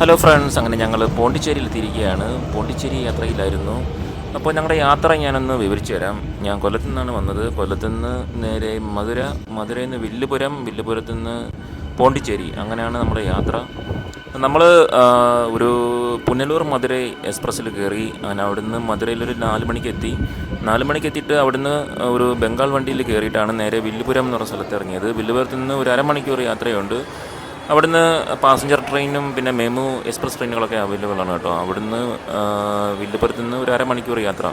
Hello friends, അങ്ങനെ ഞങ്ങൾ പോണ്ടിച്ചേരിയിൽ എത്തിയിരിക്കുകയാണ്. പോണ്ടിച്ചേരി യാത്രയിലായിരുന്നു. അപ്പോൾ ഞങ്ങളുടെ യാത്ര ഞാനൊന്ന് വിവരിച്ചു തരാം. ഞാൻ കൊല്ലത്തു നിന്നാണ് വന്നത്. കൊല്ലത്തു നിന്ന് നേരെ മധുരയിൽ നിന്ന് വില്ലുപുരത്തു നിന്ന് പോണ്ടിച്ചേരി, അങ്ങനെയാണ് നമ്മുടെ യാത്ര. നമ്മൾ ഒരു പുനലൂർ മധുരൈ എക്സ്പ്രസ്സിൽ കയറി. അങ്ങനെ അവിടുന്ന് മധുരയിലൊരു 4 മണിക്ക് എത്തി. 4 മണിക്ക് എത്തിയിട്ട് അവിടുന്ന് ഒരു ബംഗാൾ വണ്ടിയിൽ കയറിയിട്ടാണ് നേരെ വില്ലുപുരം എന്ന് പറഞ്ഞ സ്ഥലത്ത് ഇറങ്ങിയത്. വില്ലുപുരത്ത് നിന്ന് ഒരു അരമണിക്കൂർ യാത്രയുണ്ട്. അവിടുന്ന് പാസഞ്ചർ ട്രെയിനും പിന്നെ മെമു എക്സ്പ്രസ് ട്രെയിനുകളൊക്കെ അവൈലബിൾ ആണ് കേട്ടോ. അവിടുന്ന് വില്ലുപുരത്ത് നിന്ന് ഒരു അരമണിക്കൂർ യാത്ര.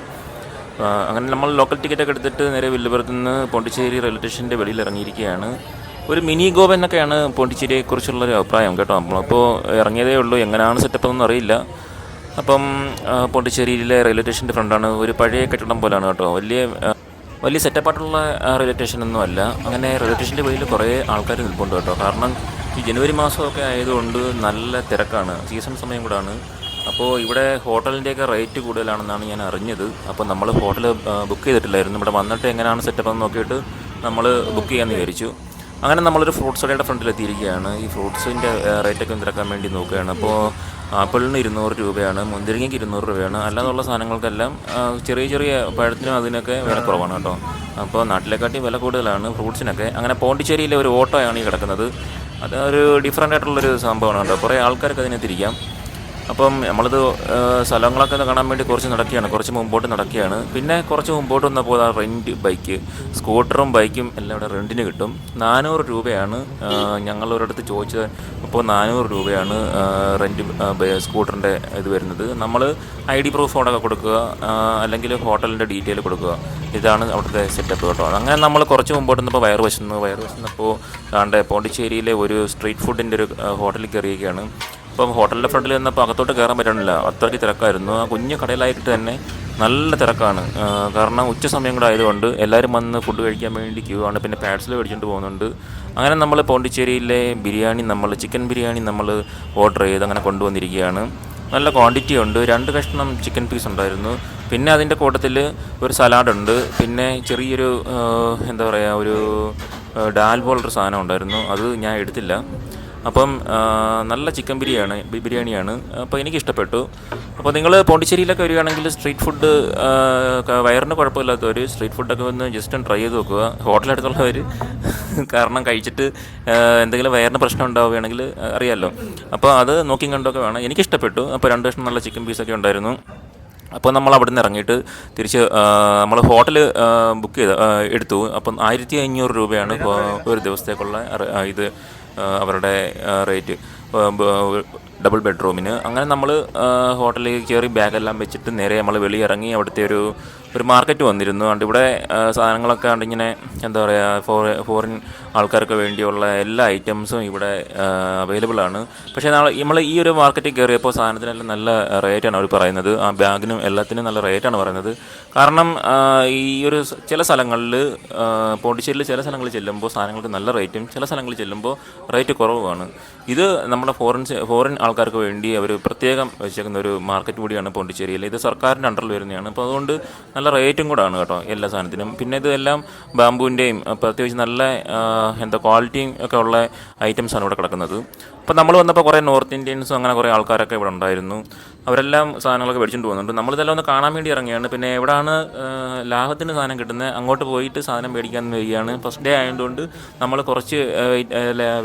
അങ്ങനെ നമ്മൾ ലോക്കൽ ടിക്കറ്റൊക്കെ എടുത്തിട്ട് നേരെ വില്ലുപുരത്ത് നിന്ന് പോണ്ടിച്ചേരി റെയിൽവേ സ്റ്റേഷൻ്റെ വെളിയിൽ ഇറങ്ങിയിരിക്കുകയാണ്. ഒരു മിനി ഗോവ എന്നൊക്കെയാണ് പോണ്ടിച്ചേരിയെക്കുറിച്ചുള്ളൊരു അഭിപ്രായം കേട്ടോ. നമ്മളപ്പോൾ ഇറങ്ങിയതേ ഉള്ളൂ, എങ്ങനെയാണ് സെറ്റപ്പ് എന്നൊന്നും അറിയില്ല. അപ്പം പോണ്ടിച്ചേരിയിലെ റെയിൽവേ സ്റ്റേഷൻ്റെ ഫ്രണ്ടാണ്. ഒരു പഴയ കെട്ടിടം പോലെയാണ് കേട്ടോ. വലിയ സെറ്റപ്പായിട്ടുള്ള റെയിൽവേ സ്റ്റേഷനൊന്നും അല്ല. അങ്ങനെ റെയിൽവേ സ്റ്റേഷൻ്റെ വെളിയിൽ കുറേ ആൾക്കാർ നിൽപ്പുണ്ട് കേട്ടോ. കാരണം ഈ ജനുവരി മാസമൊക്കെ ആയതുകൊണ്ട് നല്ല തിരക്കാണ്, സീസൺ സമയം കൂടാണ്. അപ്പോൾ ഇവിടെ ഹോട്ടലിൻ്റെയൊക്കെ റേറ്റ് കൂടുതലാണെന്നാണ് ഞാൻ അറിഞ്ഞത്. അപ്പോൾ നമ്മൾ ഹോട്ടൽ ബുക്ക് ചെയ്തിട്ടില്ലായിരുന്നു. ഇവിടെ വന്നിട്ട് എങ്ങനെയാണ് സെറ്റപ്പ് എന്ന് നോക്കിയിട്ട് നമ്മൾ ബുക്ക് ചെയ്യാമെന്ന് വിചാരിച്ചു. അങ്ങനെ നമ്മളൊരു ഫ്രൂട്ട്സ് കടയുടെ ഫ്രണ്ടിലെത്തിയിരിക്കുകയാണ്. ഈ ഫ്രൂട്ട്സിൻ്റെ റേറ്റൊക്കെ തിരക്കാൻ വേണ്ടി നോക്കുകയാണ്. അപ്പോൾ ആപ്പിളിന് 200 രൂപയാണ്, മുന്തിരിങ്ങയ്ക്ക് 200 രൂപയാണ്. അല്ലാതുള്ള സാധനങ്ങൾക്കെല്ലാം ചെറിയ പഴത്തിനും അതിനൊക്കെ വില കുറവാണ് കേട്ടോ. അപ്പോൾ നാട്ടിലെക്കാട്ടി വില കൂടുതലാണ് ഫ്രൂട്ട്സിനൊക്കെ. അങ്ങനെ പോണ്ടിച്ചേരിയിലെ ഒരു ഓട്ടോയാണ് ഈ കിടക്കുന്നത്. അത് ഒരു ഡിഫറൻ്റ് ആയിട്ടുള്ളൊരു സംഭവമാണ് കേട്ടോ. കുറേ ആൾക്കാർക്ക് അതിനകത്തിരിക്കാം. അപ്പം നമ്മളിത് സ്ഥലങ്ങളൊക്കെ കാണാൻ വേണ്ടി കുറച്ച് മുമ്പോട്ട് നടക്കുകയാണ്. പിന്നെ കുറച്ച് മുമ്പോട്ട് വന്നപ്പോൾ ആ റെൻറ്റ് ബൈക്ക്, സ്കൂട്ടറും ബൈക്കും എല്ലാം ഇവിടെ റെൻറ്റിന് കിട്ടും. 400 രൂപയാണ് ഞങ്ങൾ ഒരിടത്ത് ചോദിച്ചത്. അപ്പോൾ 400 രൂപയാണ് റെൻറ്റ് സ്കൂട്ടറിൻ്റെ ഇത് വരുന്നത്. നമ്മൾ ID പ്രൂഫ് അവിടെ കൊടുക്കുക, അല്ലെങ്കിൽ ഹോട്ടലിൻ്റെ ഡീറ്റെയിൽ കൊടുക്കുക. ഇതാണ് അവിടുത്തെ സെറ്റപ്പ് കേട്ടോ. അങ്ങനെ നമ്മൾ കുറച്ച് മുമ്പോട്ട് വന്നപ്പോൾ വയറ് വശന്നപ്പോൾ പോണ്ടിച്ചേരിയിലെ ഒരു സ്ട്രീറ്റ് ഫുഡിൻ്റെ ഒരു ഹോട്ടലിൽ കയറിയൊക്കെയാണ്. അപ്പം ഹോട്ടലിൻ്റെ ഫ്രണ്ടിൽ നിന്നപ്പോൾ അകത്തോട്ട് കയറാൻ പറ്റണില്ല, അത്രയ്ക്ക് തിരക്കായിരുന്നു. ആ കുഞ്ഞു കടയിലായിട്ട് തന്നെ നല്ല തിരക്കാണ്. കാരണം ഉച്ച സമയം കൂടെ ആയതുകൊണ്ട് എല്ലാവരും വന്ന് ഫുഡ് കഴിക്കാൻ വേണ്ടി ക്യൂ ആണ്. പിന്നെ പാഴ്സൽ മേടിച്ചുകൊണ്ട് പോകുന്നുണ്ട്. അങ്ങനെ നമ്മൾ പോണ്ടിച്ചേരിയിലെ ചിക്കൻ ബിരിയാണി നമ്മൾ ഓർഡർ ചെയ്ത് അങ്ങനെ കൊണ്ടുവന്നിരിക്കുകയാണ്. നല്ല ക്വാണ്ടിറ്റി ഉണ്ട്. 2 കഷ്ണം ചിക്കൻ പീസ് ഉണ്ടായിരുന്നു. പിന്നെ അതിൻ്റെ കൂട്ടത്തിൽ ഒരു സലാഡുണ്ട്. പിന്നെ ചെറിയൊരു ഒരു ഡാൽ പോലൊരു സാധനം ഉണ്ടായിരുന്നു. അത് ഞാൻ എടുത്തില്ല. അപ്പം നല്ല ചിക്കൻ ബിരിയാണിയാണ്. അപ്പോൾ എനിക്കിഷ്ടപ്പെട്ടു. അപ്പോൾ നിങ്ങൾ പോണ്ടിച്ചേരിയിലൊക്കെ വരികയാണെങ്കിൽ സ്ട്രീറ്റ് ഫുഡ് വയറിന് കുഴപ്പമില്ലാത്തവർ സ്ട്രീറ്റ് ഫുഡൊക്കെ വന്ന് ജസ്റ്റ് ഒന്ന് ട്രൈ ചെയ്ത് നോക്കുക, ഹോട്ടലെടുത്തുള്ളവർ. കാരണം കഴിച്ചിട്ട് എന്തെങ്കിലും വയറിന് പ്രശ്നം ഉണ്ടാവുകയാണെങ്കിൽ അറിയാമല്ലോ. അപ്പോൾ അത് നോക്കി കണ്ടൊക്കെ വേണം. എനിക്കിഷ്ടപ്പെട്ടു. അപ്പോൾ 2 കഷ്ണം നല്ല ചിക്കൻ പീസൊക്കെ ഉണ്ടായിരുന്നു. അപ്പോൾ നമ്മൾ അവിടെ നിന്ന് ഇറങ്ങിയിട്ട് തിരിച്ച് നമ്മൾ ഹോട്ടൽ ബുക്ക് എടുത്തു. അപ്പം 1500 രൂപയാണ് ഒരു ദിവസത്തേക്കുള്ള ഇത് അവരുടെ റേറ്റ്, ഡബിൾ ബെഡ്റൂമിന്. അങ്ങനെ നമ്മൾ ഹോട്ടലിൽ കയറി ബാഗെല്ലാം വെച്ചിട്ട് നേരെ നമ്മൾ വെളിയിറങ്ങി. അവിടുത്തെ ഒരു മാർക്കറ്റ് വന്നിരുന്നു. അതുകൊണ്ട് ഇവിടെ സാധനങ്ങളൊക്കെ ഇങ്ങനെ ഫോറിൻ ആൾക്കാർക്ക് വേണ്ടിയുള്ള എല്ലാ ഐറ്റംസും ഇവിടെ അവൈലബിൾ ആണ്. പക്ഷേ നമ്മൾ ഈ ഒരു മാർക്കറ്റിൽ കയറിയപ്പോൾ സാധനത്തിനെല്ലാം നല്ല റേറ്റാണ് അവർ പറയുന്നത്. ആ ബാഗിനും എല്ലാത്തിനും നല്ല റേറ്റാണ് പറയുന്നത്. കാരണം ഈ ഒരു ചില സ്ഥലങ്ങളിൽ, പോണ്ടിച്ചേരിയിൽ ചില സ്ഥലങ്ങളിൽ ചെല്ലുമ്പോൾ സാധനങ്ങൾക്ക് നല്ല റേറ്റും, ചില സ്ഥലങ്ങളിൽ ചെല്ലുമ്പോൾ റേറ്റ് കുറവുമാണ്. ഇത് നമ്മുടെ ഫോറിൻ ആൾക്കാർക്ക് വേണ്ടി അവർ പ്രത്യേകം വെച്ചേക്കുന്ന ഒരു മാർക്കറ്റ് കൂടിയാണ് പോണ്ടിച്ചേരിയിൽ. ഇത് സർക്കാരിൻ്റെ അണ്ടറിൽ വരുന്നതാണ്. അപ്പോൾ അതുകൊണ്ട് നല്ല റേറ്റും കൂടാണ് കേട്ടോ എല്ലാ സാധനത്തിനും. പിന്നെ ഇതെല്ലാം ബാമ്പുവിൻ്റെയും പ്രത്യേകിച്ച് നല്ല ക്വാളിറ്റിയും ഒക്കെ ഉള്ള ഐറ്റംസാണ് ഇവിടെ കിടക്കുന്നത്. അപ്പോൾ നമ്മൾ വന്നപ്പോൾ കുറേ നോർത്ത് ഇന്ത്യൻസും അങ്ങനെ കുറേ ആൾക്കാരൊക്കെ ഇവിടെ ഉണ്ടായിരുന്നു. അവരെല്ലാം സാധനങ്ങളൊക്കെ മേടിച്ചുകൊണ്ട് പോകുന്നുണ്ട്. നമ്മളിതെല്ലാം ഒന്ന് കാണാൻ വേണ്ടി ഇറങ്ങിയാണ്. പിന്നെ എവിടെയാണ് ലാഭത്തിന് സാധനം കിട്ടുന്നത് അങ്ങോട്ട് പോയിട്ട് സാധനം മേടിക്കാമെന്ന് വരികയാണ്. ഫസ്റ്റ് ഡേ ആയതുകൊണ്ട് നമ്മൾ കുറച്ച്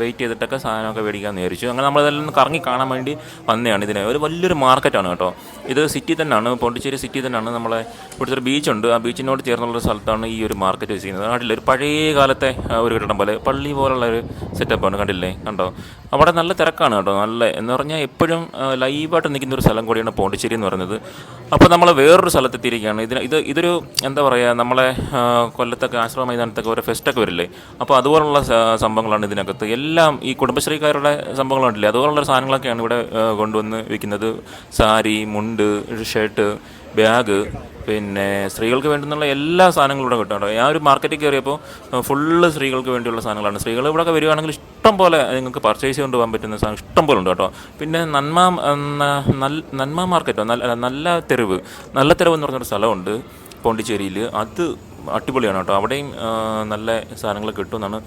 വെയിറ്റ് ചെയ്തിട്ടൊക്കെ സാധനമൊക്കെ മേടിക്കാമെന്ന് വിചാരിച്ചു. അങ്ങനെ നമ്മളതെല്ലാം ഒന്ന് കറങ്ങി കാണാൻ വേണ്ടി വന്നതാണ്. ഒരു വലിയൊരു മാർക്കറ്റാണ് കേട്ടോ. ഇത് സിറ്റി തന്നെയാണ്, പോണ്ടിച്ചേരി സിറ്റി തന്നെയാണ്. നമ്മളെ ഇവിടുത്തെ ഒരു ബീച്ചുണ്ട്. ആ ബീച്ചിനോട് ചേർന്നുള്ള സ്ഥലത്താണ് ഈ ഒരു മാർക്കറ്റ് ചെയ്യുന്നത്. കണ്ടില്ലേ, ഒരു പഴയ കാലത്തെ ഒരു കെട്ടിടം പോലെ, പള്ളി പോലുള്ള ഒരു സെറ്റപ്പാണ്. കണ്ടോ, അവിടെ നല്ല തിരക്കാണ് കേട്ടോ. എന്ന് പറഞ്ഞാൽ എപ്പോഴും ലൈവായിട്ട് നിൽക്കുന്ന ഒരു സ്ഥലം കൂടിയാണ് പോണ്ടിച്ചേരി എന്ന് പറയുന്നത്. അപ്പോൾ നമ്മൾ വേറൊരു സ്ഥലത്തെത്തിയിരിക്കുകയാണ്. ഇതൊരു നമ്മളെ കൊല്ലത്തൊക്കെ ആശ്രമ മൈതാനത്തൊക്കെ ഓരോ ഫെസ്റ്റൊക്കെ വരില്ലേ, അപ്പോൾ അതുപോലുള്ള സംഭവങ്ങളാണ് ഇതിനകത്ത്. എല്ലാം ഈ കുടുംബശ്രീക്കാരുടെ സംഭവങ്ങളുണ്ടല്ലേ, അതുപോലുള്ള സാധനങ്ങളൊക്കെയാണ് ഇവിടെ കൊണ്ടുവന്ന് വിൽക്കുന്നത്. സാരി, മുണ്ട്, ഷർട്ട്, ബാഗ്, പിന്നെ സ്ത്രീകൾക്ക് വേണ്ടുന്നുള്ള എല്ലാ സാധനങ്ങളും ഇവിടെ കിട്ടും കേട്ടോ. ഞാൻ ഒരു മാർക്കറ്റിൽ കയറിയപ്പോൾ ഫുള്ള് സ്ത്രീകൾക്ക് വേണ്ടിയുള്ള സാധനങ്ങളാണ്. സ്ത്രീകൾ ഇവിടെയൊക്കെ വരികയാണെങ്കിൽ ഇഷ്ടം പോലെ നിങ്ങൾക്ക് പർച്ചേസ് കൊണ്ടുപോകാൻ പറ്റുന്ന സാധനം ഇഷ്ടം പോലെ ഉണ്ട് കേട്ടോ. പിന്നെ നന്മ മാർക്കറ്റോ, നല്ല തെരുവ് എന്ന് പറഞ്ഞൊരു സ്ഥലമുണ്ട് പോണ്ടിച്ചേരിയിൽ. അത് അടിപൊളിയാണ് കേട്ടോ. അവിടെയും നല്ല സാധനങ്ങൾ കിട്ടുമെന്നാണ്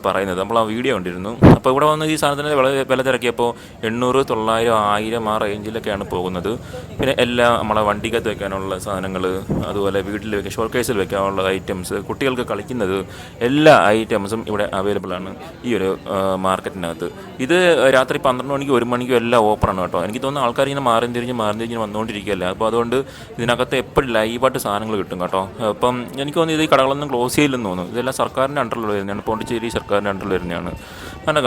പറയുന്നത്. നമ്മൾ ആ വീഡിയോ കണ്ടിരുന്നു. അപ്പോൾ ഇവിടെ വന്ന് ഈ സാധനത്തിൻ്റെ വില തിരക്കിയപ്പോൾ 800, 900, 1000 ആ റേഞ്ചിലൊക്കെയാണ് പോകുന്നത്. പിന്നെ എല്ലാം നമ്മളെ വണ്ടിക്കകത്ത് വെക്കാനുള്ള സാധനങ്ങൾ, അതുപോലെ വീട്ടിൽ വെക്കാൻ ഷോക്കേസിൽ വെക്കാനുള്ള ഐറ്റംസ്, കുട്ടികൾക്ക് കളിക്കുന്നത് എല്ലാ ഐറ്റംസും ഇവിടെ അവൈലബിൾ ആണ് ഈ ഒരു മാർക്കറ്റിനകത്ത്. ഇത് രാത്രി 12 മണിക്കും 1 മണിക്കും എല്ലാം ഓപ്പണാണ് കേട്ടോ. എനിക്ക് തോന്നുന്നു ആൾക്കാർ ഇങ്ങനെ മാറി തിരിഞ്ഞ് വന്നുകൊണ്ടിരിക്കുകയല്ല. അപ്പോൾ അതുകൊണ്ട് ഇതിനകത്ത് എപ്പോഴും ലൈവായിട്ട് സാധനങ്ങൾ കിട്ടും കേട്ടോ. അപ്പം എനിക്ക് തോന്നുന്നു ഇത് ഈ കടകളൊന്നും ക്ലോസ് ചെയ്യില്ലെന്ന് തോന്നുന്നു. ഇതെല്ലാം സർക്കാരിൻ്റെ അണ്ടറിൽ വരുന്നതാണ്, പോണ്ടിച്ചേരി സർക്കാരിൻ്റെ അണ്ടറിൽ വരുന്നതാണ്. അങ്ങനെ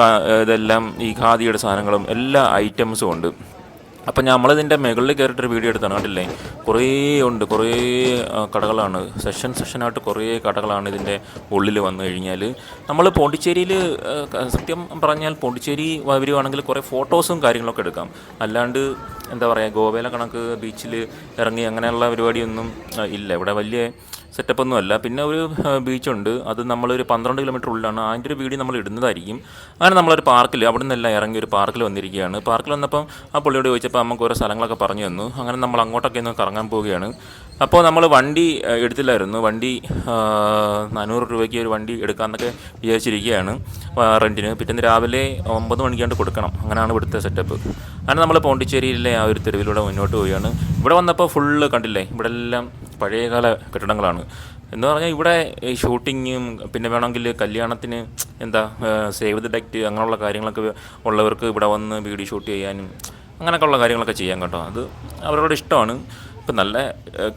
ഇതെല്ലാം ഈ ഖാദിയുടെ സാധനങ്ങളും എല്ലാ ഐറ്റംസും ഉണ്ട്. അപ്പം നമ്മളിതിൻ്റെ മുകളിൽ കയറിയിട്ടൊരു വീഡിയോ എടുത്താണ്, കണ്ടില്ലേ? കുറേ കടകളാണ്, സെഷനായിട്ട് കുറേ കടകളാണ് ഇതിൻ്റെ ഉള്ളിൽ വന്നു കഴിഞ്ഞാൽ. നമ്മൾ പോണ്ടിച്ചേരിയിൽ സത്യം പറഞ്ഞാൽ പോണ്ടിച്ചേരി വരുവാണെങ്കിൽ കുറേ ഫോട്ടോസും കാര്യങ്ങളൊക്കെ എടുക്കാം. അല്ലാണ്ട് എന്താ പറയുക, ഗോവയിലെ കണക്ക് ബീച്ചിൽ ഇറങ്ങി അങ്ങനെയുള്ള പരിപാടിയൊന്നും ഇല്ല ഇവിടെ. വലിയ സെറ്റപ്പൊന്നും അല്ല. പിന്നെ ഒരു ബീച്ചുണ്ട്, അത് നമ്മളൊരു 12 കിലോമീറ്റർ ഉള്ളിലാണ്. അതിൻ്റെ ഒരു വീഡിയോ നമ്മൾ ഇടുന്നതായിരിക്കും. അങ്ങനെ നമ്മളൊരു പാർക്കിൽ അവിടെ നിന്നെല്ലാം ഇറങ്ങി ഒരു പാർക്കിൽ വന്നിരിക്കുകയാണ്. പാർക്കിൽ വന്നപ്പം ആ പുള്ളിയോട് ചോദിച്ചപ്പോൾ നമുക്ക് ഓരോ സ്ഥലങ്ങളൊക്കെ പറഞ്ഞു തന്നു. അങ്ങനെ നമ്മൾ അങ്ങോട്ടൊക്കെ ഒന്ന് കറങ്ങാൻ പോവുകയാണ്. അപ്പോൾ നമ്മൾ വണ്ടി എടുത്തില്ലായിരുന്നു. വണ്ടി 400 രൂപയ്ക്ക് ഒരു വണ്ടി എടുക്കാമെന്നൊക്കെ വിചാരിച്ചിരിക്കുകയാണ് റെൻറ്റിന്. പിറ്റേന്ന് രാവിലെ 9 മണിക്കാണ്ട് കൊടുക്കണം. അങ്ങനെയാണ് ഇവിടുത്തെ സെറ്റപ്പ്. അങ്ങനെ നമ്മൾ പോണ്ടിച്ചേരിയിലെ ആ ഒരു തെരുവിലൂടെ മുന്നോട്ട് പോവുകയാണ്. ഇവിടെ വന്നപ്പോൾ ഫുള്ള് കണ്ടില്ലേ, ഇവിടെ എല്ലാം പഴയകാല കെട്ടിടങ്ങളാണ്. എന്ന് പറഞ്ഞാൽ ഇവിടെ ഈ ഷൂട്ടിങ്ങും പിന്നെ വേണമെങ്കിൽ കല്യാണത്തിന് എന്താ സേവ് ദ ഡേറ്റ് അങ്ങനെയുള്ള കാര്യങ്ങളൊക്കെ ഉള്ളവർക്ക് ഇവിടെ വന്ന് വീഡിയോ ഷൂട്ട് ചെയ്യാനും അങ്ങനെയൊക്കെ ഉള്ള കാര്യങ്ങളൊക്കെ ചെയ്യാം കേട്ടോ. അത് അവരോട് ഇഷ്ടമാണ്. ഇപ്പം നല്ല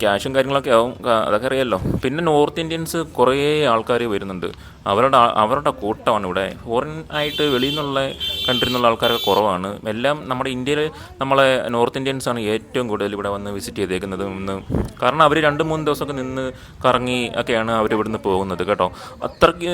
ക്യാഷും കാര്യങ്ങളൊക്കെ ആവും, അതൊക്കെ അറിയാമല്ലോ. പിന്നെ നോർത്ത് ഇന്ത്യൻസ് കുറേ ആൾക്കാർ വരുന്നുണ്ട്. അവരുടെ കൂട്ടമാണ് ഇവിടെ. ഫോറിൻ ആയിട്ട് വെളിയിൽ നിന്നുള്ള കൺട്രിയിൽ നിന്നുള്ള ആൾക്കാരൊക്കെ കുറവാണ്. എല്ലാം നമ്മുടെ ഇന്ത്യയിൽ നമ്മളെ നോർത്ത് ഇന്ത്യൻസാണ് ഏറ്റവും കൂടുതൽ ഇവിടെ വന്ന് വിസിറ്റ് ചെയ്തേക്കുന്നത്. കാരണം അവർ 2-3 ദിവസമൊക്കെ നിന്ന് കറങ്ങി ഒക്കെയാണ് അവർ ഇവിടുന്ന് പോകുന്നത് കേട്ടോ. അത്രയ്ക്ക്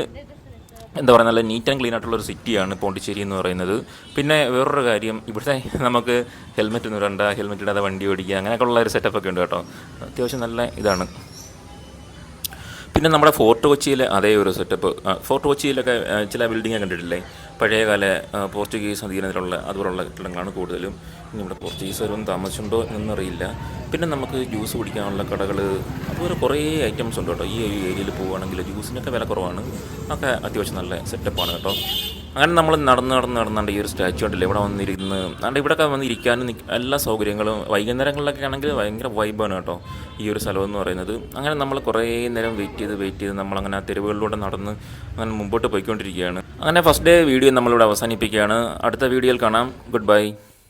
എന്താ പറയുക, നല്ല നീറ്റ് ആൻഡ് ക്ലീൻ ആയിട്ടുള്ളൊരു സിറ്റിയാണ് പോണ്ടിച്ചേരി എന്ന് പറയുന്നത്. പിന്നെ വേറൊരു കാര്യം, ഇവിടുത്തെ നമുക്ക് ഹെൽമെറ്റ് ഒന്നും ഇടണ്ട, ഹെൽമെറ്റ് ഇടാതെ വണ്ടി ഓടിക്കുക അങ്ങനെയൊക്കെ ഉള്ള ഒരു സെറ്റപ്പൊക്കെ ഉണ്ട് കേട്ടോ. അത്യാവശ്യം നല്ല ഇതാണ്. പിന്നെ നമ്മുടെ ഫോർട്ട് കൊച്ചിയിലെ അതേ ഒരു സെറ്റപ്പ്. ഫോർട്ട് കൊച്ചിയിലൊക്കെ ചില ബിൽഡിങ്ങൊക്കെ കണ്ടിട്ടില്ലേ, പഴയകാല പോർച്ചുഗീസ് അധീനത്തിലുള്ള അതുപോലുള്ള കെട്ടിടങ്ങളാണ് കൂടുതലും. ഇനി ഇവിടെ പോർച്ചുഗീസുകാരൊന്നും താമസിച്ചുണ്ടോ എന്നറിയില്ല. പിന്നെ നമുക്ക് ജ്യൂസ് കുടിക്കാനുള്ള കടകൾ, അതുപോലെ കുറേ ഐറ്റംസ് ഉണ്ട് കേട്ടോ. ഈ ഒരു ഏരിയയിൽ പോവുകയാണെങ്കിൽ ജ്യൂസിനൊക്കെ വില കുറവാണ്. ഒക്കെ അത്യാവശ്യം നല്ല സെറ്റപ്പാണ് കേട്ടോ. അങ്ങനെ നമ്മൾ നടന്നാണ്ട് ഈ ഒരു സ്റ്റാച്ചു ഉണ്ടല്ലോ ഇവിടെ വന്നിരുന്ന്, അതുകൊണ്ട് ഇവിടെയൊക്കെ വന്നിരിക്കാനും എല്ലാ സൗകര്യങ്ങളും. വൈകുന്നേരങ്ങളിലൊക്കെ ആണെങ്കിൽ ഭയങ്കര വൈബാണ് കേട്ടോ ഈ ഒരു സ്ഥലം എന്ന് പറയുന്നത്. അങ്ങനെ നമ്മൾ കുറേ നേരം വെയിറ്റ് ചെയ്ത് നമ്മളങ്ങനെ ആ തെരുവുകളിലൂടെ നടന്ന് അങ്ങനെ മുമ്പോട്ട് പോയിക്കൊണ്ടിരിക്കുകയാണ്. അങ്ങനെ ഫസ്റ്റ് ഡേ വീഡിയോ നമ്മളിവിടെ അവസാനിപ്പിക്കുകയാണ്. അടുത്ത വീഡിയോയിൽ കാണാം. Good bye.